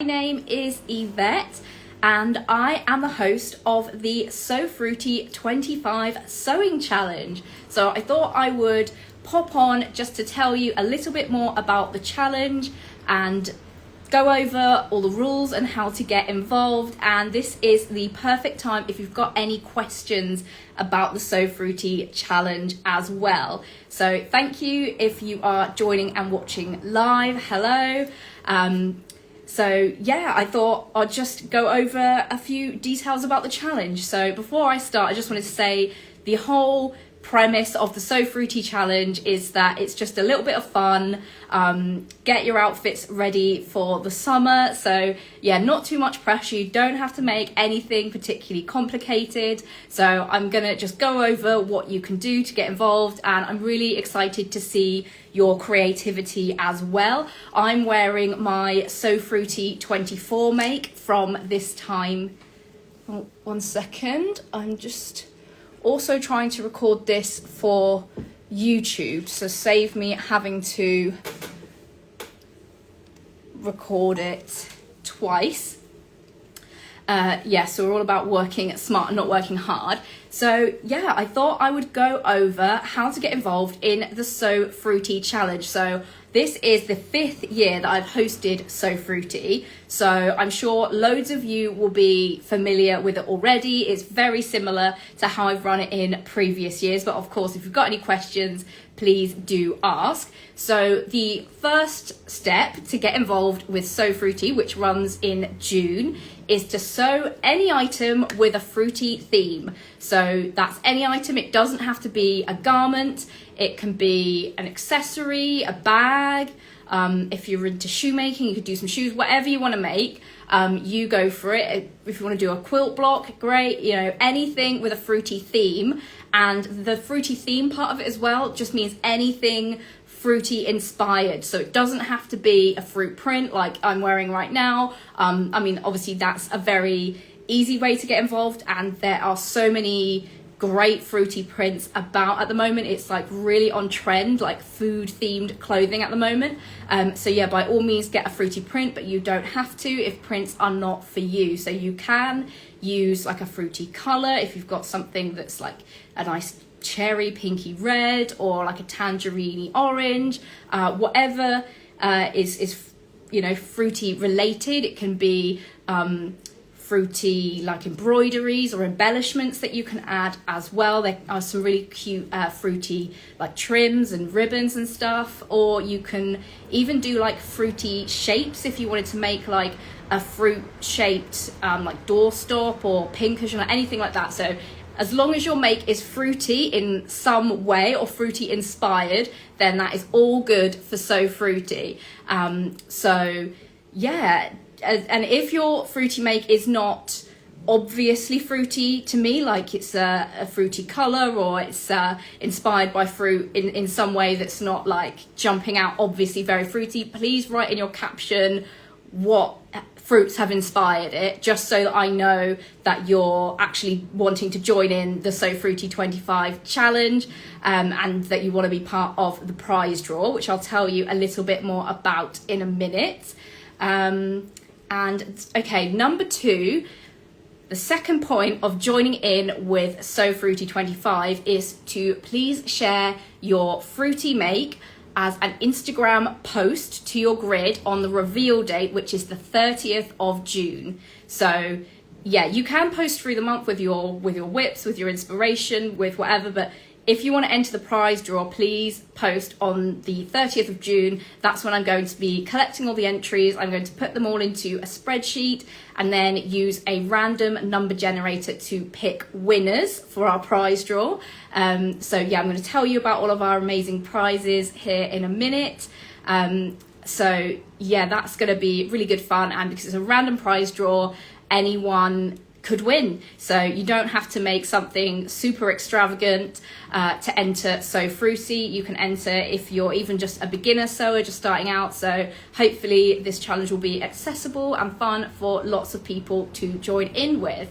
My name is Yvette and I am the host of the So Fruity 25 Sewing Challenge. So I thought I would pop on just to tell you a little bit more about the challenge and go over all the rules and how to get involved. And this is the perfect time if you've got any questions about the So Fruity challenge as well. So thank you if you are joining and watching live. Hello. So yeah, I thought I'd just go over a few details about the challenge. So before I start, I just wanted to say the whole premise of the So Fruity challenge is that it's just a little bit of fun. Get your outfits ready for the summer. So yeah, not too much pressure. You don't have to make anything particularly complicated. So I'm gonna just go over what you can do to get involved, and I'm really excited to see your creativity as well. I'm wearing my So Fruity 24 make from this time. Oh, 1 second, I'm just also trying to record this for YouTube, so save me having to record it twice. So we're all about working smart and not working hard. So yeah, I thought I would go over how to get involved in the So Fruity challenge. So this is the 5th year that I've hosted So Fruity, so I'm sure loads of you will be familiar with it already. It's very similar to how I've run it in previous years, but of course, if you've got any questions, please do ask. So the first step to get involved with So Fruity, which runs in June, is to sew any item with a fruity theme. So that's any item. It doesn't have to be a garment. It can be an accessory, a bag. If you're into shoemaking, you could do some shoes, whatever you want to make, you go for it. If you want to do a quilt block, great, anything with a fruity theme. And the fruity theme part of it as well just means anything fruity inspired. So it doesn't have to be a fruit print like I'm wearing right now. Obviously that's a very easy way to get involved, and there are so many great fruity prints about at the moment. It's like really on trend, like food themed clothing at the moment. So yeah, by all means get a fruity print, but you don't have to if prints are not for you. So you can use like a fruity color if you've got something that's like a nice cherry pinky red or like a tangerine orange, whatever is fruity related. It can be fruity like embroideries or embellishments that you can add as well. There are some really cute fruity like trims and ribbons and stuff, or you can even do like fruity shapes if you wanted to make like a fruit shaped like doorstop or pincushion or anything like that. So as long as your make is fruity in some way or fruity inspired, then that is all good for So Fruity. So yeah, and if your fruity make is not obviously fruity to me, like it's a fruity color or it's inspired by fruit in some way that's not like jumping out obviously very fruity, please write in your caption what fruits have inspired it, just so that I know that you're actually wanting to join in the So Fruity 25 challenge, and that you want to be part of the prize draw, which I'll tell you a little bit more about in a minute. And okay, number 2, the second point of joining in with So Fruity 25 is to please share your fruity make as an Instagram post to your grid on the reveal date, which is the 30th of June. So yeah, you can post through the month with your whips, with your inspiration, with whatever, but if you want to enter the prize draw, please post on the 30th of June. That's when I'm going to be collecting all the entries. I'm going to put them all into a spreadsheet and then use a random number generator to pick winners for our prize draw. So yeah, I'm going to tell you about all of our amazing prizes here in a minute. So yeah, that's going to be really good fun. And because it's a random prize draw, anyone could win. So you don't have to make something super extravagant to enter So Fruity. You can enter if you're even just a beginner sewer just starting out. So hopefully this challenge will be accessible and fun for lots of people to join in with.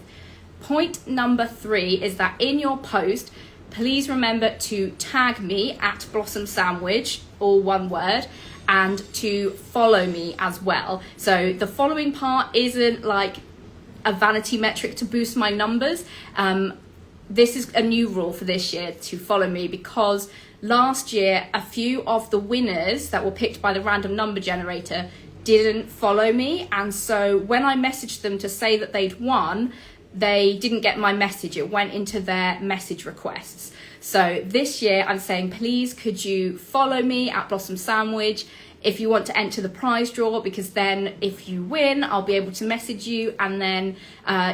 Point number 3 is that in your post, please remember to tag me at Blossom Sandwich, all one word, and to follow me as well. So the following part isn't like a vanity metric to boost my numbers. This is a new rule for this year, to follow me, because last year a few of the winners that were picked by the random number generator didn't follow me, and so when I messaged them to say that they'd won, they didn't get my message. It went into their message requests. So this year I'm saying, please could you follow me at Blossom Sandwich if you want to enter the prize draw, because then if you win, I'll be able to message you, and then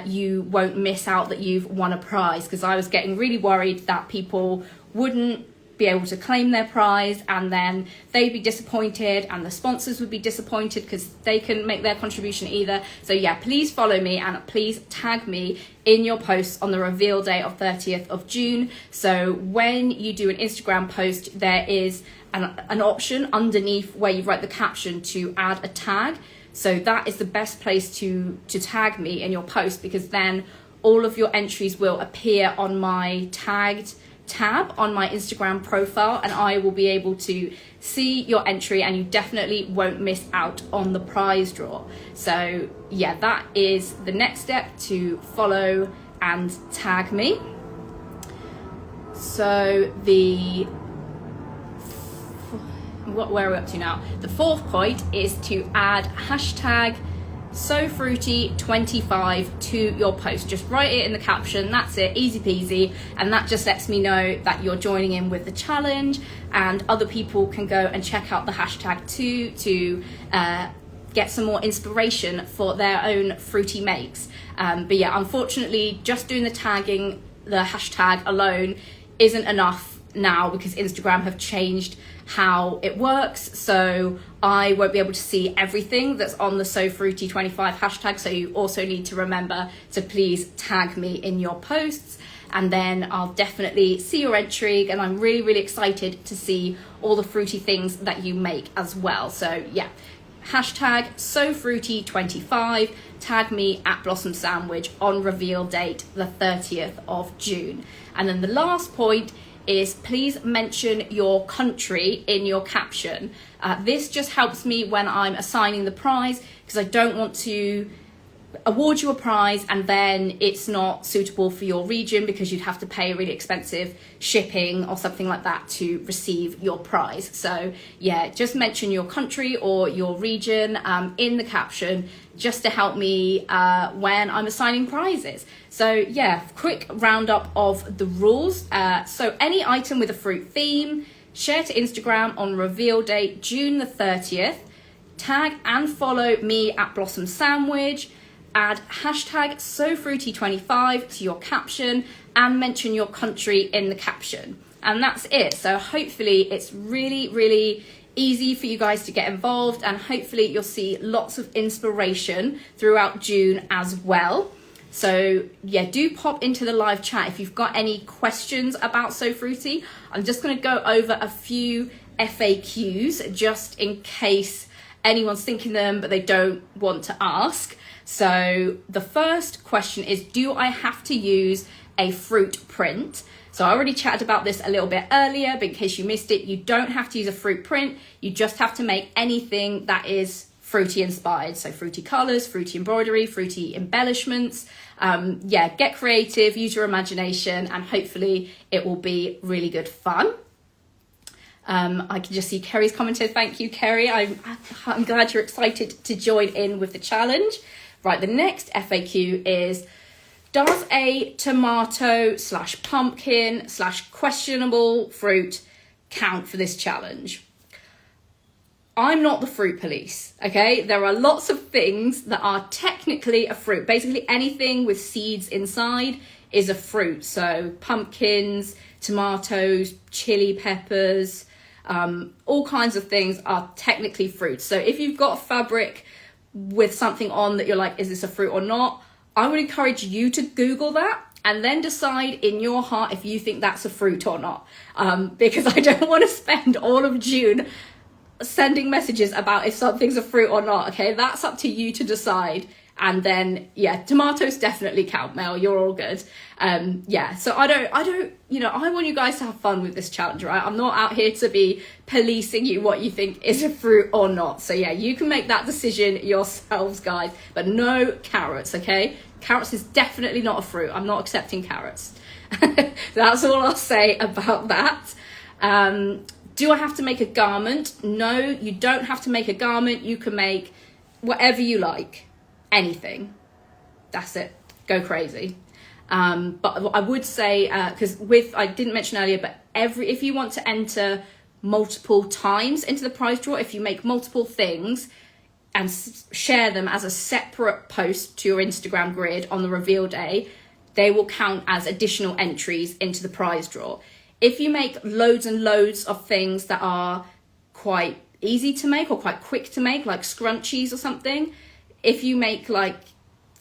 you won't miss out that you've won a prize. Because I was getting really worried that people wouldn't be able to claim their prize, and then they'd be disappointed and the sponsors would be disappointed because they couldn't make their contribution either. So yeah, please follow me and please tag me in your posts on the reveal day of 30th of June. So when you do an Instagram post, there is an option underneath where you write the caption to add a tag. So that is the best place to tag me in your post, because then all of your entries will appear on my tagged tab on my Instagram profile, and I will be able to see your entry, and you definitely won't miss out on the prize draw. So yeah, that is the next step, to follow and tag me. So where are we up to now? The fourth point is to add hashtag SoFruity25 to your post. Just write it in the caption, that's it, easy peasy, and that just lets me know that you're joining in with the challenge, and other people can go and check out the hashtag too to get some more inspiration for their own fruity makes. But yeah, unfortunately, just doing the tagging, the hashtag alone, isn't enough now, because Instagram have changed how it works, so I won't be able to see everything that's on the SoFruity25 hashtag. So you also need to remember to please tag me in your posts, and then I'll definitely see your entry, and I'm really, really excited to see all the fruity things that you make as well. So yeah, hashtag SoFruity25, tag me at Blossom Sandwich on reveal date the 30th of June. And then the last point is please mention your country in your caption. This just helps me when I'm assigning the prize, because I don't want to award you a prize and then it's not suitable for your region, because you'd have to pay really expensive shipping or something like that to receive your prize. So yeah, just mention your country or your region in the caption, just to help me when I'm assigning prizes. So yeah, quick roundup of the rules. So any item with a fruit theme, share to Instagram on reveal date June the 30th, tag and follow me at Blossom Sandwich, add hashtag SoFruity25 to your caption, and mention your country in the caption. And that's it. So hopefully it's really, really easy for you guys to get involved, and hopefully you'll see lots of inspiration throughout June as well. So yeah, do pop into the live chat if you've got any questions about So Fruity. I'm just going to go over a few FAQs just in case anyone's thinking them but they don't want to ask. So the first question is, do I have to use a fruit print? So I already chatted about this a little bit earlier, but in case you missed it, you don't have to use a fruit print. You just have to make anything that is fruity inspired. So fruity colors, fruity embroidery, fruity embellishments. Yeah, get creative, use your imagination, and hopefully it will be really good fun. I can just see Kerry's commented. Thank you, Kerry. I'm glad you're excited to join in with the challenge. Right, the next FAQ is, does a tomato / pumpkin / questionable fruit count for this challenge? I'm not the fruit police, okay? There are lots of things that are technically a fruit. Basically anything with seeds inside is a fruit. So pumpkins, tomatoes, chili peppers, all kinds of things are technically fruits. So if you've got fabric with something on that you're like, is this a fruit or not? I would encourage you to Google that and then decide in your heart if you think that's a fruit or not. Because I don't want to spend all of June sending messages about if something's a fruit or not, okay? That's up to you to decide. And then, yeah, tomatoes definitely count, Mel. You're all good. Yeah, so I don't, you know, I want you guys to have fun with this challenge, right? I'm not out here to be policing you what you think is a fruit or not. So yeah, you can make that decision yourselves, guys, but no carrots, okay? Carrots is definitely not a fruit. I'm not accepting carrots. That's all I'll say about that. Do I have to make a garment? No, you don't have to make a garment. You can make whatever you like. Anything. That's it. Go crazy. But I would say, because I didn't mention earlier, but if you want to enter multiple times into the prize draw, if you make multiple things and share them as a separate post to your Instagram grid on the reveal day, they will count as additional entries into the prize draw. If you make loads and loads of things that are quite easy to make or quite quick to make, like scrunchies or something, if you make like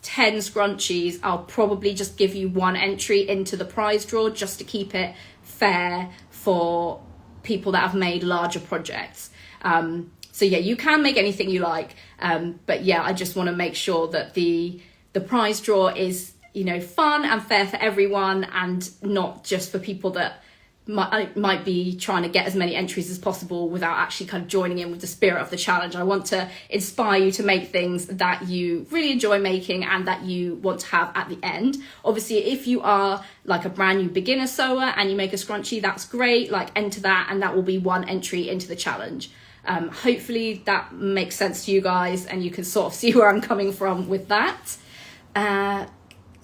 10 scrunchies, I'll probably just give you 1 entry into the prize draw just to keep it fair for people that have made larger projects. So yeah, you can make anything you like. But yeah, I just want to make sure that the prize draw is, you know, fun and fair for everyone and not just for people that might be trying to get as many entries as possible without actually kind of joining in with the spirit of the challenge. I want to inspire you to make things that you really enjoy making and that you want to have at the end. Obviously, if you are like a brand new beginner sewer and you make a scrunchie, that's great. Like, enter that and that will be 1 entry into the challenge. Hopefully that makes sense to you guys and you can sort of see where I'm coming from with that.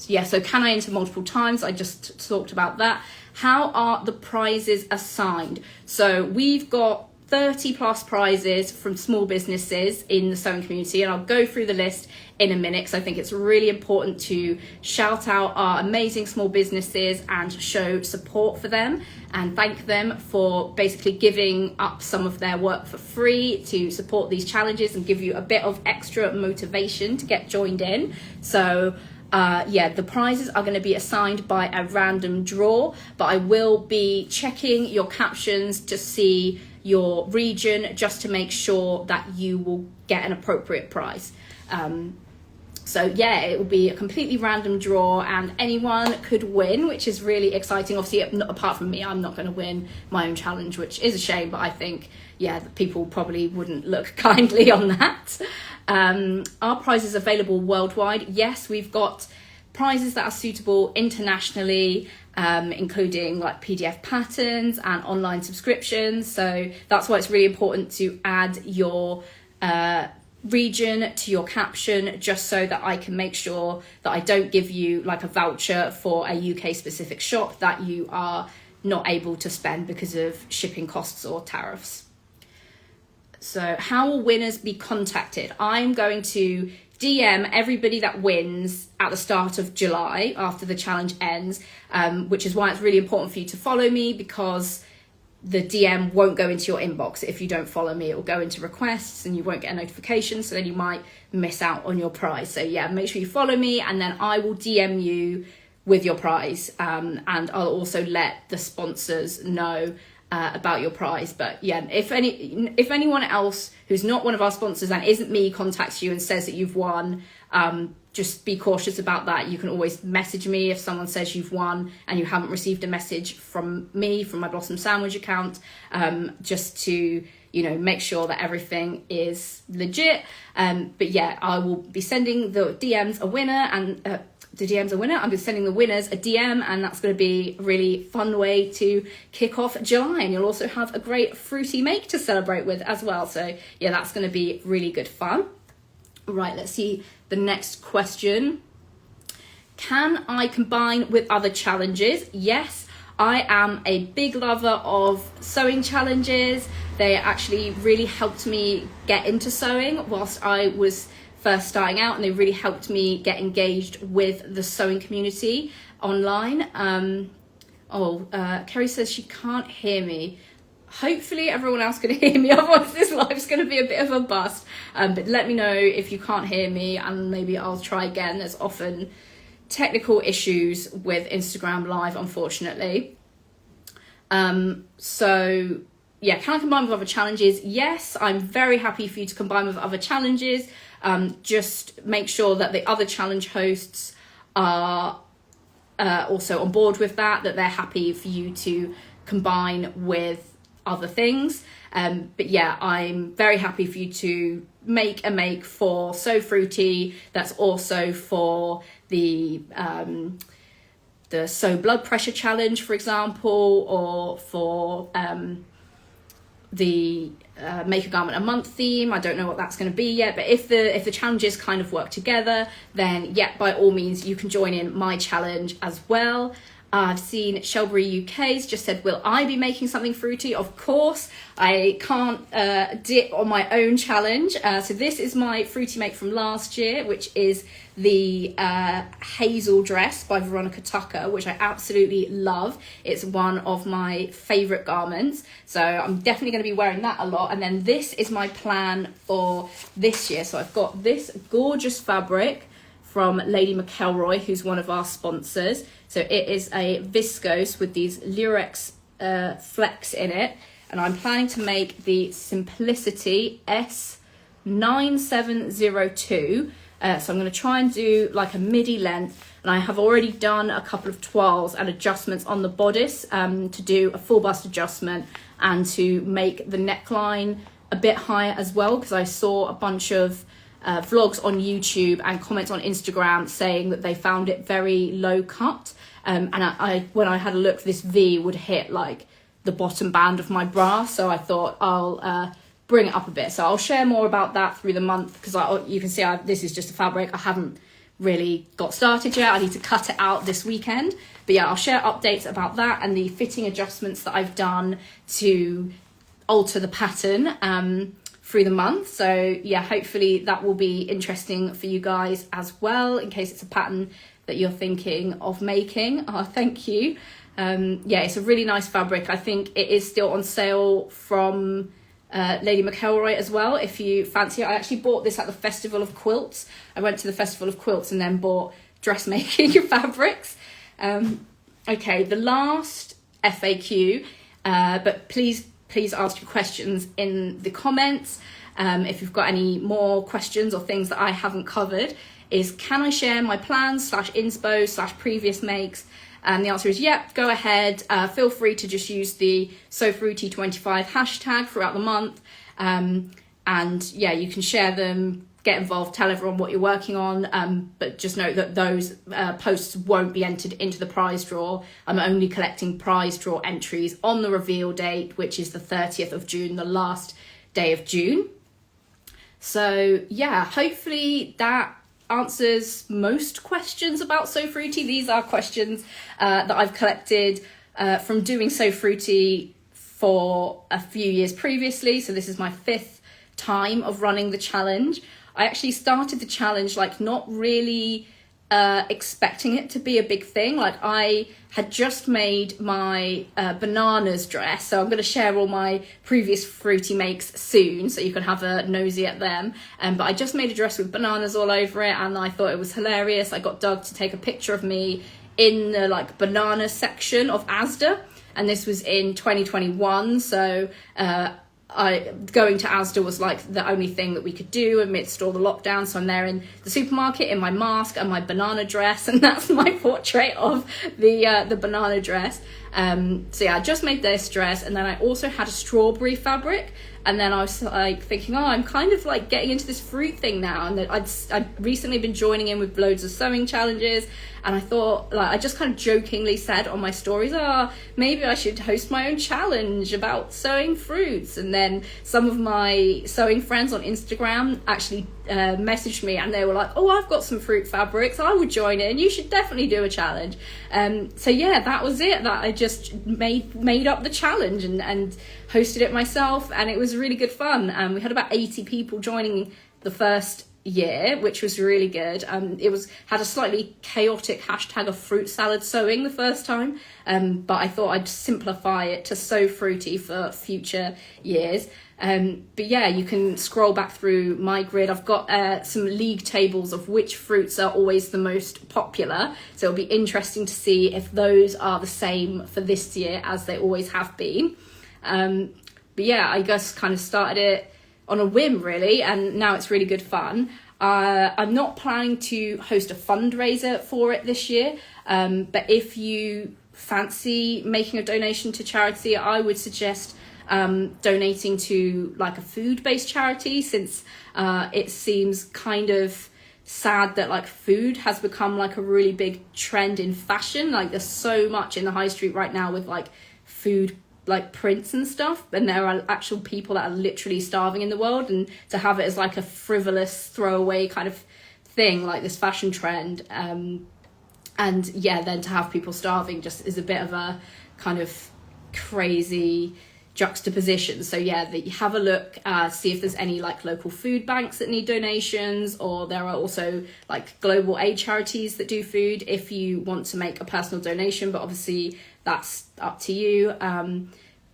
Yeah, so can I enter multiple times? I just talked about that. How are the prizes assigned? So we've got 30 plus prizes from small businesses in the sewing community, and I'll go through the list in a minute because I think it's really important to shout out our amazing small businesses and show support for them and thank them for basically giving up some of their work for free to support these challenges and give you a bit of extra motivation to get joined in. So yeah, the prizes are going to be assigned by a random draw, but I will be checking your captions to see your region just to make sure that you will get an appropriate prize. So yeah, it will be a completely random draw and anyone could win, which is really exciting. Obviously, apart from me, I'm not going to win my own challenge, which is a shame, but I think, yeah, people probably wouldn't look kindly on that. Are prizes available worldwide? Yes, we've got prizes that are suitable internationally, including like PDF patterns and online subscriptions. So that's why it's really important to add your region to your caption, just so that I can make sure that I don't give you like a voucher for a UK specific shop that you are not able to spend because of shipping costs or tariffs. So how will winners be contacted? I'm going to DM everybody that wins at the start of July after the challenge ends, which is why it's really important for you to follow me, because the DM won't go into your inbox. If you don't follow me, it will go into requests and you won't get a notification, so then you might miss out on your prize. So yeah, make sure you follow me and then I will DM you with your prize, and I'll also let the sponsors know about your prize. But yeah, if anyone else who's not one of our sponsors and isn't me contacts you and says that you've won, just be cautious about that. You can always message me if someone says you've won and you haven't received a message from me, from my Blossom Sandwich account, just to, you know, make sure that everything is legit. But yeah, I will be sending the DMs a winner and I'm be sending the winners a DM, and that's going to be a really fun way to kick off July. And you'll also have a great fruity make to celebrate with as well. So yeah, that's going to be really good fun. Right, let's see the next question. Can I combine with other challenges? Yes, I am a big lover of sewing challenges. They actually really helped me get into sewing whilst I was first starting out, and they really helped me get engaged with the sewing community online. Kerry says she can't hear me. Hopefully everyone else can hear me, otherwise this live's going to be a bit of a bust. But let me know if you can't hear me and maybe I'll try again. There's often technical issues with Instagram Live, unfortunately. So yeah, can I combine with other challenges? Yes, I'm very happy for you to combine with other challenges. just make sure that the other challenge hosts are also on board with that they're happy for you to combine with other things. But yeah, I'm very happy for you to make a make for So Fruity. That's also for the So Blood Pressure Challenge, for example, or for the Make a Garment a Month theme. I don't know what that's going to be yet, but if the challenges kind of work together, then yeah, by all means you can join in my challenge as well. I've seen Shelbury UK's just said, will I be making something fruity? Of course, I can't dip on my own challenge. So this is my fruity make from last year, which is the Hazel dress by Veronica Tucker, which I absolutely love. It's one of my favourite garments. So I'm definitely going to be wearing that a lot. And then this is my plan for this year. So I've got this gorgeous fabric from Lady McElroy, who's one of our sponsors. So it is a viscose with these Lurex flecks in it. And I'm planning to make the Simplicity S9702. So I'm going to try and do like a midi length. And I have already done a couple of toiles and adjustments on the bodice to do a full bust adjustment and to make the neckline a bit higher as well, because I saw a bunch of vlogs on YouTube and comments on Instagram saying that they found it very low cut. And I when I had a look, this V would hit like the bottom band of my bra. So I thought I'll bring it up a bit. So I'll share more about that through the month, because you can see this is just a fabric. I haven't really got started yet. I need to cut it out this weekend. But yeah, I'll share updates about that and the fitting adjustments that I've done to alter the pattern through the month. So yeah, hopefully that will be interesting for you guys as well, in case it's a pattern that you're thinking of making. Oh, thank you. Yeah, it's a really nice fabric. I think it is still on sale from Lady McElroy as well, if you fancy it. I actually bought this at the Festival of Quilts. I went to the Festival of Quilts and then bought dressmaking fabrics. Okay, the last FAQ, but please ask your questions in the comments. If you've got any more questions or things that I haven't covered, is can I share my plans /inspo /previous makes? And the answer is yep, go ahead. Feel free to just use the SoFruity25 hashtag throughout the month. And yeah, you can share them, get involved, tell everyone what you're working on. But just note that those posts won't be entered into the prize draw. I'm only collecting prize draw entries on the reveal date, which is the 30th of June, the last day of June. So yeah, hopefully that answers most questions about So Fruity. These are questions that I've collected from doing So Fruity for a few years previously. So this is my 5th time of running the challenge. I actually started the challenge like not really expecting it to be a big thing. Like I had just made my bananas dress, so I'm going to share all my previous fruity makes soon so you can have a nosy at them. But I just made a dress with bananas all over it and I thought it was hilarious. I got Doug to take a picture of me in the like banana section of Asda, and this was in 2021. So going to Asda was like the only thing that we could do amidst all the lockdowns. So I'm there in the supermarket in my mask and my banana dress, and that's my portrait of the banana dress. So yeah, I just made this dress, and then I also had a strawberry fabric, and then I was like thinking, oh, I'm kind of like getting into this fruit thing now, and I'd recently been joining in with loads of sewing challenges, and I thought, like, I just kind of jokingly said on my stories, maybe I should host my own challenge about sewing fruits. And then some of my sewing friends on Instagram actually messaged me, and they were like, oh, I've got some fruit fabrics, I would join in, you should definitely do a challenge. So yeah, that was it, that I just made up the challenge and hosted it myself, and it was really good fun. We had about 80 people joining the first year, which was really good. It had a slightly chaotic hashtag of fruit salad sewing the first time, but I thought I'd simplify it to So Fruity for future years. But yeah, you can scroll back through my grid. I've got some league tables of which fruits are always the most popular, so it'll be interesting to see if those are the same for this year as they always have been. But yeah, I just kind of started it on a whim really, and now it's really good fun. I'm not planning to host a fundraiser for it this year, but if you fancy making a donation to charity, I would suggest donating to like a food-based charity, since it seems kind of sad that like food has become like a really big trend in fashion. Like there's so much in the high street right now with like food like prints and stuff, and there are actual people that are literally starving in the world, and to have it as like a frivolous throwaway kind of thing, like this fashion trend, and yeah, then to have people starving just is a bit of a kind of crazy juxtaposition. So yeah, that you have a look, see if there's any like local food banks that need donations, or there are also like global aid charities that do food if you want to make a personal donation, but obviously that's up to you.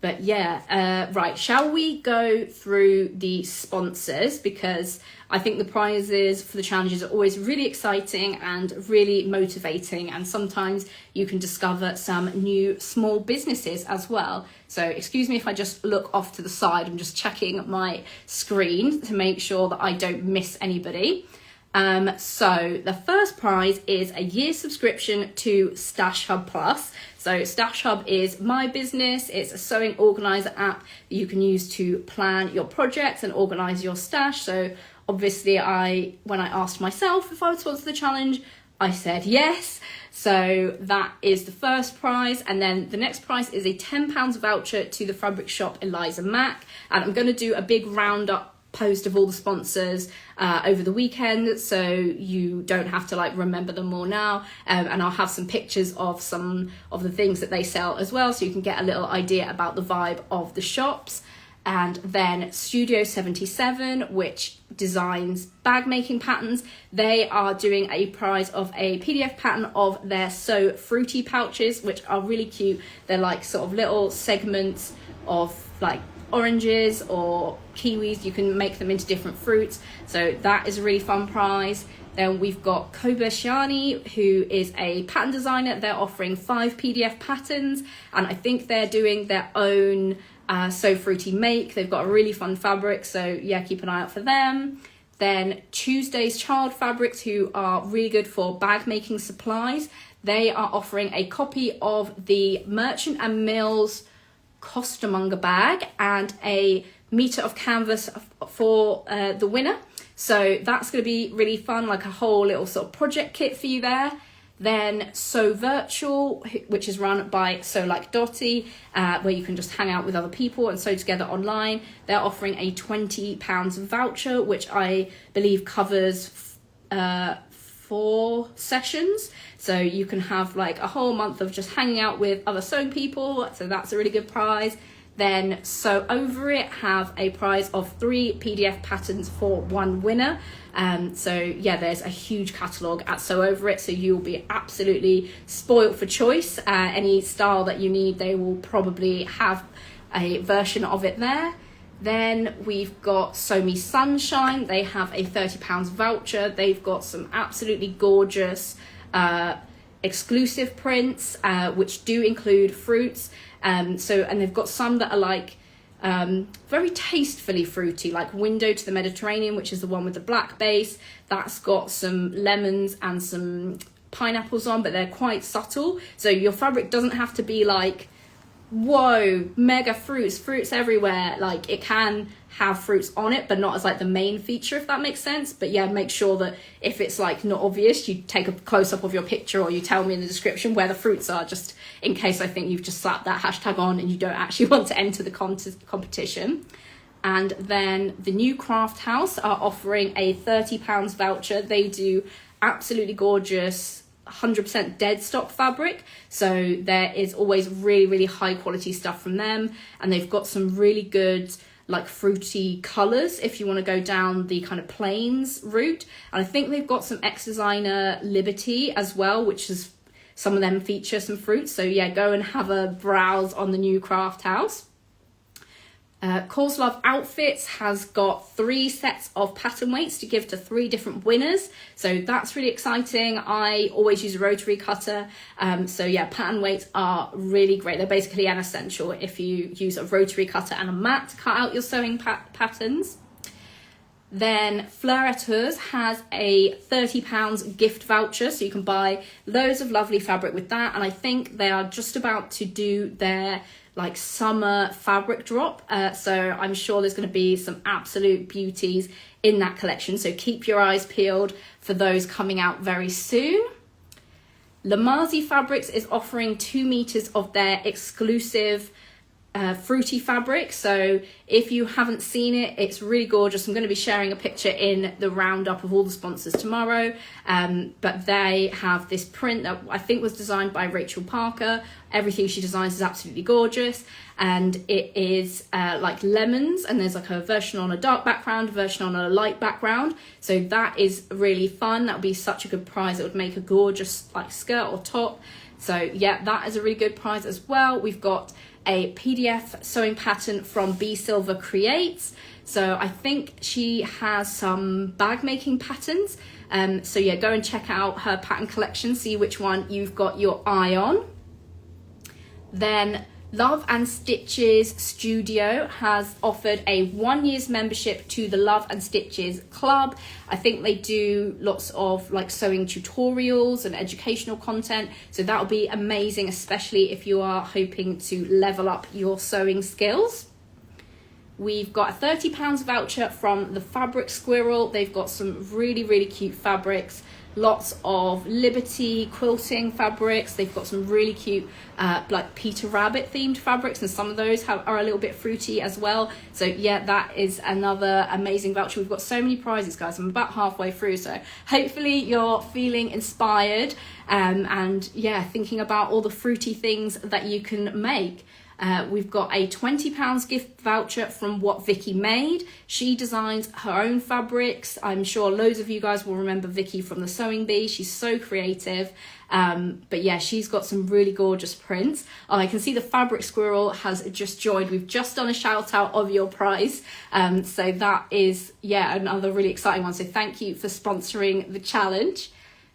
But yeah, right, shall we go through the sponsors, because I think the prizes for the challenges are always really exciting and really motivating, and sometimes you can discover some new small businesses as well. So excuse me if I just look off to the side, I'm just checking my screen to make sure that I don't miss anybody. So the first prize is a year subscription to Stash Hub Plus. So Stash Hub is my business. It's a sewing organizer app that you can use to plan your projects and organize your stash. So obviously when I asked myself if I would sponsor the challenge, I said yes. So that is the first prize. And then the next prize is a £10 voucher to the fabric shop Eliza Mack. And I'm going to do a big roundup post of all the sponsors over the weekend, so you don't have to like remember them all now, and I'll have some pictures of some of the things that they sell as well, so you can get a little idea about the vibe of the shops. And then Studio 77, which designs bag making patterns, they are doing a prize of a PDF pattern of their So Fruity pouches, which are really cute. They're like sort of little segments of like oranges or kiwis. You can make them into different fruits, so that is a really fun prize. Then we've got Kobayashi, who is a pattern designer. They're offering 5 PDF patterns, and I think they're doing their own So Fruity make. They've got a really fun fabric, so yeah, keep an eye out for them. Then Tuesday's Child Fabrics, who are really good for bag making supplies. They are offering a copy of the Merchant and Mills costermonger bag and a meter of canvas for the winner. So that's going to be really fun, like a whole little sort of project kit for you there. Then So Virtual, which is run by So Like Dottie, where you can just hang out with other people and sew together online. They're offering a £20 voucher, which I believe covers 4 sessions. So you can have like a whole month of just hanging out with other sewing people. So that's a really good prize. Then Sew Over It have a prize of 3 PDF patterns for 1 winner. So yeah, there's a huge catalogue at Sew Over It, so you'll be absolutely spoilt for choice. Any style that you need, they will probably have a version of it there. Then we've got Sew Me Sunshine. They have a £30 voucher. They've got some absolutely gorgeous exclusive prints, which do include fruits. And they've got some that are like very tastefully fruity, like Window to the Mediterranean, which is the one with the black base. That's got some lemons and some pineapples on, but they're quite subtle. So your fabric doesn't have to be like, whoa, mega fruits everywhere. Like it can have fruits on it, but not as like the main feature, if that makes sense. But yeah, make sure that if it's like not obvious, you take a close-up of your picture, or you tell me in the description where the fruits are, just in case I think you've just slapped that hashtag on and you don't actually want to enter the competition. And then the New Craft House are offering a £30 voucher. They do absolutely gorgeous 100% dead stock fabric, so there is always really, really high quality stuff from them, and they've got some really good like fruity colors if you want to go down the kind of plains route. And I think they've got some X Designer Liberty as well, which is, some of them feature some fruits. So yeah, go and have a browse on the New Craft House. Cause Love Outfits has got 3 sets of pattern weights to give to 3 different winners, so that's really exciting. I always use a rotary cutter, so yeah, pattern weights are really great. They're basically an essential if you use a rotary cutter and a mat to cut out your sewing patterns. Then Fleur has a £30 gift voucher, so you can buy loads of lovely fabric with that. And I think they are just about to do their like summer fabric drop, so I'm sure there's going to be some absolute beauties in that collection, so keep your eyes peeled for those coming out very soon. Lamazi Fabrics is offering 2 meters of their exclusive fruity fabric, so if you haven't seen it, it's really gorgeous. I'm going to be sharing a picture in the roundup of all the sponsors tomorrow, but they have this print that I think was designed by Rachel Parker. Everything she designs is absolutely gorgeous, and it is like lemons, and there's like a version on a dark background, a version on a light background, so that is really fun. That would be such a good prize. It would make a gorgeous like skirt or top, so yeah, that is a really good prize as well. We've got a PDF sewing pattern from B Silver Creates, so I think she has some bag making patterns, so yeah, go and check out her pattern collection, see which one you've got your eye on. Then Love and Stitches Studio has offered a 1 year's membership to the Love and Stitches Club. I think they do lots of like sewing tutorials and educational content, so that'll be amazing, especially if you are hoping to level up your sewing skills. We've got a £30 voucher from the Fabric Squirrel. They've got some really cute fabrics, lots of Liberty quilting fabrics. They've got some really cute like Peter Rabbit themed fabrics, and some of those are a little bit fruity as well. So yeah, that is another amazing voucher. We've got so many prizes, guys. I'm about halfway through, so hopefully you're feeling inspired and yeah, thinking about all the fruity things that you can make. We've got a £20 gift voucher from What Vicky Made. She designs her own fabrics. I'm sure loads of you guys will remember Vicky from the Sewing Bee. She's so creative. But yeah, she's got some really gorgeous prints. Oh, I can see the Fabric Squirrel has just joined. We've just done a shout out of your prize. So that is, yeah, another really exciting one. So thank you for sponsoring the challenge.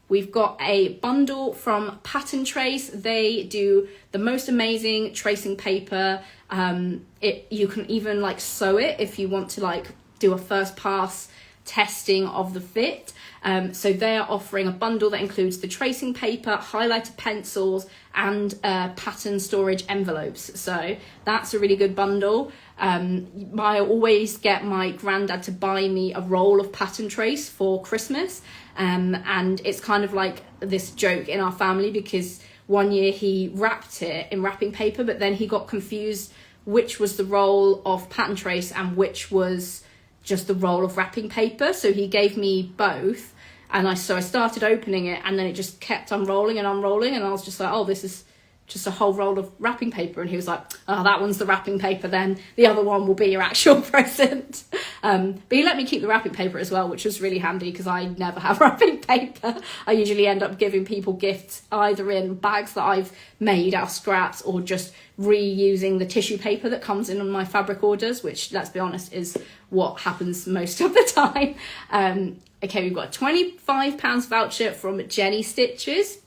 We've got a bundle from Pattern Trace. They do the most amazing tracing paper. You can even like sew it if you want to like do a first pass testing of the fit. So they are offering a bundle that includes the tracing paper, highlighter pencils, and pattern storage envelopes. So that's a really good bundle. I always get my granddad to buy me a roll of Pattern Trace for Christmas. And it's kind of like this joke in our family, because one year he wrapped it in wrapping paper, but then he got confused which was the roll of Pattern Trace and which was just the roll of wrapping paper. So he gave me both, and I started opening it, and then it just kept unrolling, and I was just like, oh, this is just a whole roll of wrapping paper. And he was like, oh, that one's the wrapping paper, then the other one will be your actual present. But he let me keep the wrapping paper as well, which was really handy, because I never have wrapping paper. I usually end up giving people gifts either in bags that I've made out of scraps, or just reusing the tissue paper that comes in on my fabric orders, which, let's be honest, is what happens most of the time. Okay, we've got a £25 voucher from Jenny Stitches.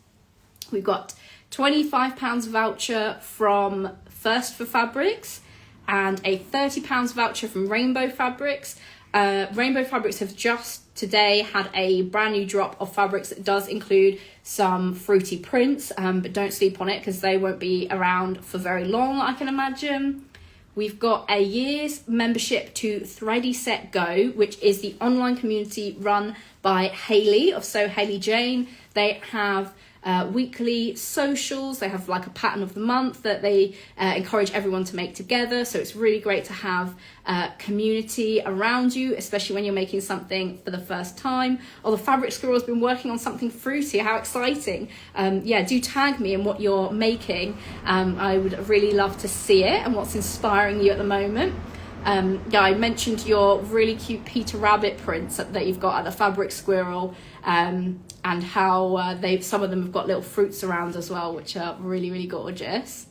We've got £25 voucher from First for Fabrics, and a £30 voucher from Rainbow Fabrics. Rainbow Fabrics have just today had a brand new drop of fabrics that does include some fruity prints, but don't sleep on it, because they won't be around for very long, I can imagine. We've got a year's membership to Thready Set Go, which is the online community run by Hayley of So Hayley Jane. They have weekly socials. They have like a pattern of the month that they encourage everyone to make together. So it's really great to have community around you, especially when you're making something for the first time. Oh, the Fabric Squirrel's been working on something fruity. How exciting. Yeah, do tag me in what you're making. I would really love to see it and what's inspiring you at the moment. Yeah, I mentioned your really cute Peter Rabbit prints that you've got at the Fabric Squirrel, and how some of them have got little fruits around as well, which are really gorgeous.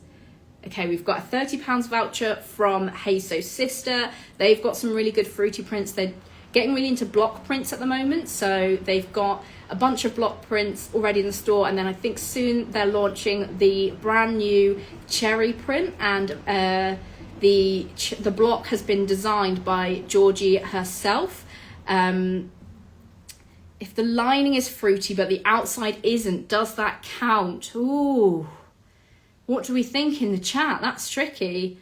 Okay, we've got a £30 voucher from Hey So Sister. They've got some really good fruity prints. They're getting really into block prints at the moment, so they've got a bunch of block prints already in the store, and then I think soon they're launching the brand new cherry print, and the block has been designed by Georgie herself. If the lining is fruity but the outside isn't, does that count? Ooh, what do we think in the chat? That's tricky.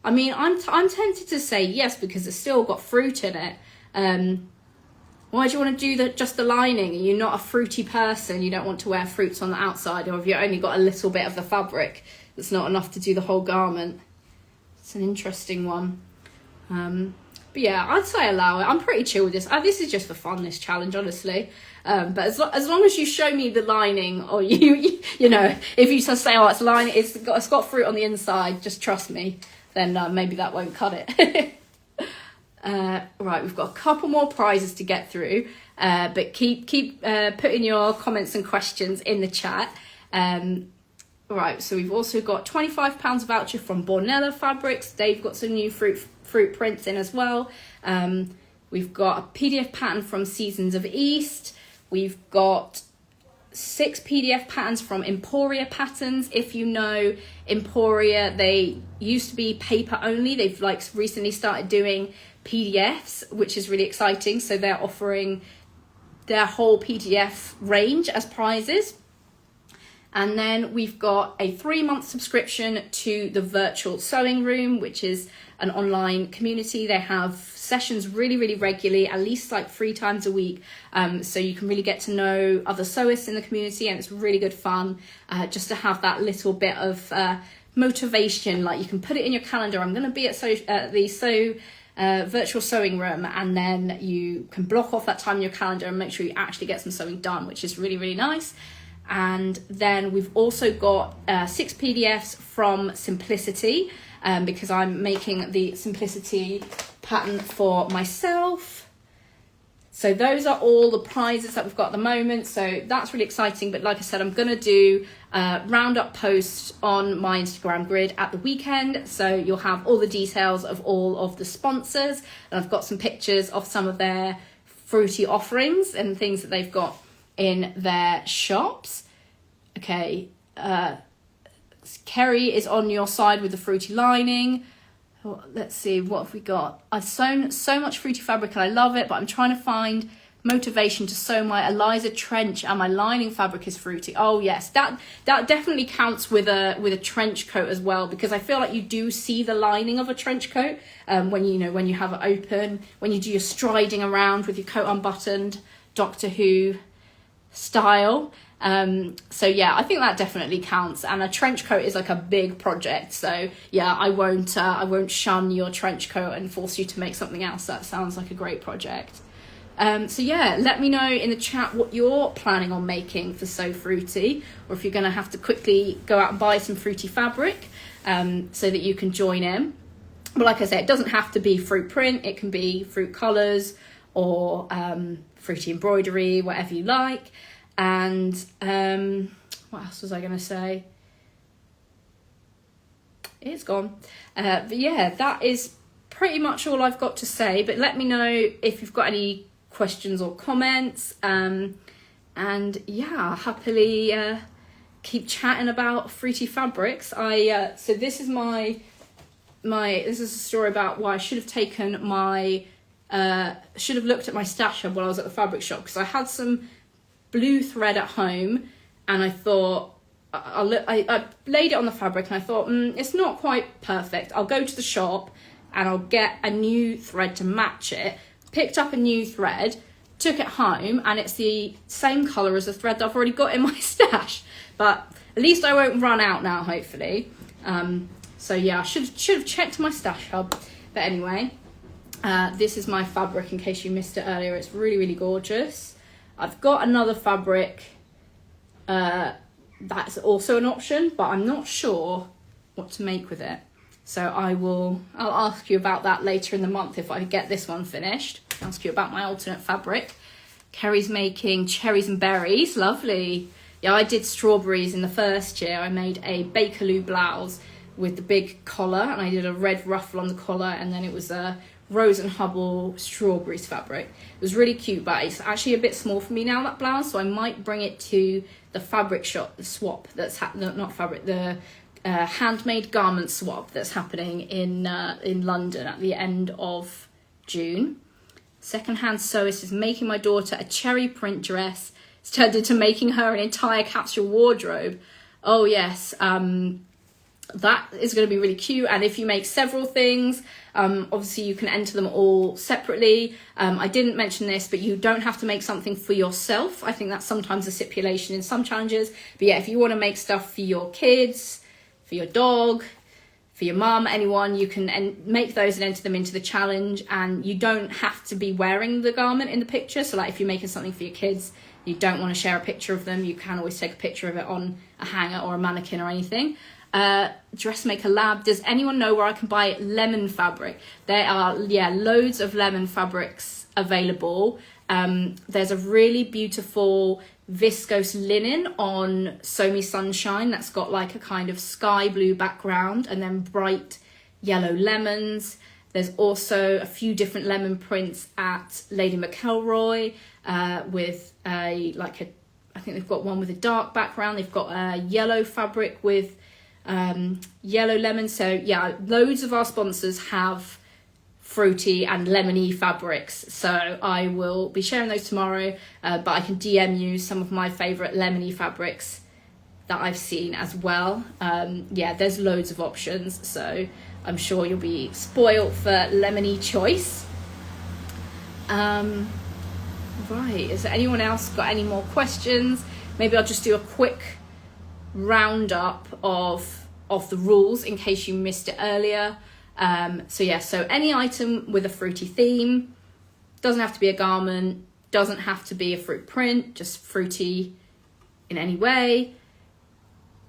I mean, I'm tempted to say yes because it's still got fruit in it. Why do you want to do just the lining? Are you not a fruity person? You don't want to wear fruits on the outside, or have you only got a little bit of the fabric that's not enough to do the whole garment? It's an interesting one. But yeah, I'd say allow it. I'm pretty chill with this. This is just for fun, this challenge, honestly. But as long as you show me the lining, or you know, if you just say, oh, it's lining, it's got fruit on the inside, just trust me, then maybe that won't cut it. Right, we've got a couple more prizes to get through, but keep putting your comments and questions in the chat. Right, so we've also got £25 voucher from Bornella Fabrics. They've got some new fruit prints in as well. We've got a PDF pattern from Seasons of East. We've got 6 PDF patterns from Emporia Patterns. If you know Emporia, they used to be paper only. They've like recently started doing PDFs, which is really exciting. So they're offering their whole PDF range as prizes. And then we've got a 3-month subscription to the Virtual Sewing Room, which is an online community. They have sessions really, really regularly, at least like 3 times a week. So you can really get to know other sewists in the community, and it's really good fun just to have that little bit of motivation. Like you can put it in your calendar. I'm going to be at the Virtual Sewing Room, and then you can block off that time in your calendar and make sure you actually get some sewing done, which is really, really nice. And then we've also got 6 PDFs from Simplicity, because I'm making the Simplicity pattern for myself. So those are all the prizes that we've got at the moment. So that's really exciting. But like I said, I'm going to do a roundup post on my Instagram grid at the weekend. So you'll have all the details of all of the sponsors. And I've got some pictures of some of their fruity offerings and things that they've got in their shops. Okay, Kerry is on your side with the fruity lining. Let's see, what have we got? I've sewn so much fruity fabric and I love it, but I'm trying to find motivation to sew my Eliza trench, and my lining fabric is fruity. Oh yes, that definitely counts with a trench coat as well, because I feel like you do see the lining of a trench coat when you have it open, when you do your striding around with your coat unbuttoned, Doctor Who style. So yeah, I think that definitely counts, and a trench coat is like a big project. So yeah, I won't shun your trench coat and force you to make something else. That sounds like a great project. So yeah, let me know in the chat what you're planning on making for So Fruity, or if you're going to have to quickly go out and buy some fruity fabric so that you can join in. But like I said, it doesn't have to be fruit print. It can be fruit colours or fruity embroidery, whatever you like. And what else was I going to say? It's gone. But yeah, that is pretty much all I've got to say. But let me know if you've got any questions or comments. And yeah, happily keep chatting about fruity fabrics. So this is this is a story about why I should have taken should have looked at my stash while I was at the fabric shop, because I had some blue thread at home, and I thought I laid it on the fabric and I thought it's not quite perfect. I'll go to the shop and I'll get a new thread to match it. Picked up a new thread, took it home, and it's the same colour as the thread that I've already got in my stash. But at least I won't run out now, hopefully. So yeah, I should have checked my stash hub. But anyway, this is my fabric in case you missed it earlier. It's really, really gorgeous. I've got another fabric that's also an option, but I'm not sure what to make with it. So I'll ask you about that later in the month if I get this one finished. I'll ask you about my alternate fabric. Kerry's making cherries and berries. Lovely. Yeah, I did strawberries in the first year. I made a Bakerloo blouse with the big collar, and I did a red ruffle on the collar, and then it was a Rose and Hubble strawberries fabric. It was really cute, but it's actually a bit small for me now, that blouse, so I might bring it to the fabric shop, the swap that's the handmade garment swap that's happening in London at the end of June. Secondhand Sewist is making my daughter a cherry print dress. It's turned into making her an entire capsule wardrobe. Oh yes, that is going to be really cute. And if you make several things, obviously you can enter them all separately. I didn't mention this, but you don't have to make something for yourself. I think that's sometimes a stipulation in some challenges. But yeah, if you want to make stuff for your kids, for your dog, for your mum, anyone, you can make those and enter them into the challenge. And you don't have to be wearing the garment in the picture. So like if you're making something for your kids, you don't want to share a picture of them, you can always take a picture of it on a hanger or a mannequin or anything. Dressmaker Lab, does anyone know where I can buy lemon fabric? There are, loads of lemon fabrics available. There's a really beautiful viscose linen on Sew Me Sunshine that's got like a kind of sky blue background and then bright yellow lemons. There's also a few different lemon prints at Lady McElroy with I think they've got one with a dark background. They've got a yellow fabric with yellow lemon. So yeah, loads of our sponsors have fruity and lemony fabrics. So I will be sharing those tomorrow, but I can DM you some of my favourite lemony fabrics that I've seen as well. There's loads of options. So I'm sure you'll be spoiled for lemony choice. Right, has anyone else got any more questions? Maybe I'll just do a quick roundup of the rules in case you missed it earlier. So any item with a fruity theme, doesn't have to be a garment, doesn't have to be a fruit print, just fruity in any way.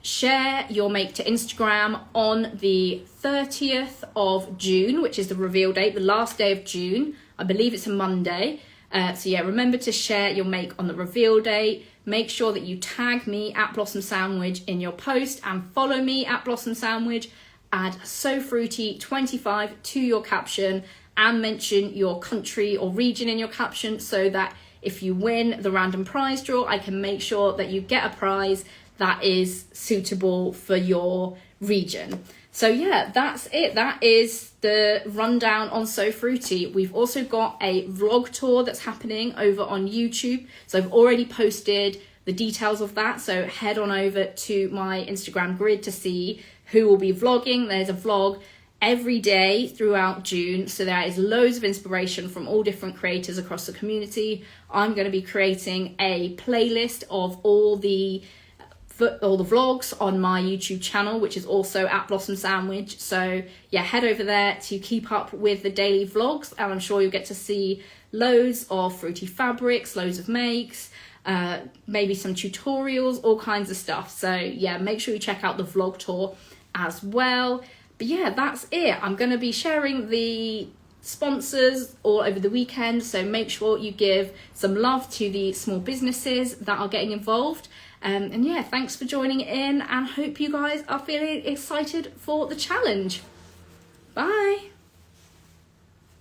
Share your make to Instagram on the 30th of June, which is the reveal date, the last day of June. I believe it's a Monday. Remember to share your make on the reveal date. Make sure that you tag me at Blossom Sandwich in your post and follow me at Blossom Sandwich. Add So Fruity 25 to your caption and mention your country or region in your caption so that if you win the random prize draw, I can make sure that you get a prize that is suitable for your region. So yeah, that's it. That is the rundown on So Fruity. We've also got a vlog tour that's happening over on YouTube. So I've already posted the details of that. So head on over to my Instagram grid to see who will be vlogging. There's a vlog every day throughout June. So there is loads of inspiration from all different creators across the community. I'm going to be creating a playlist of all the vlogs on my YouTube channel, which is also at Blossom Sandwich. So yeah, head over there to keep up with the daily vlogs, and I'm sure you'll get to see loads of fruity fabrics, loads of makes, maybe some tutorials, all kinds of stuff. So yeah, make sure you check out the vlog tour as well. But yeah, that's it. I'm going to be sharing the sponsors all over the weekend, so make sure you give some love to the small businesses that are getting involved. And yeah, thanks for joining in, and hope you guys are feeling excited for the challenge. Bye.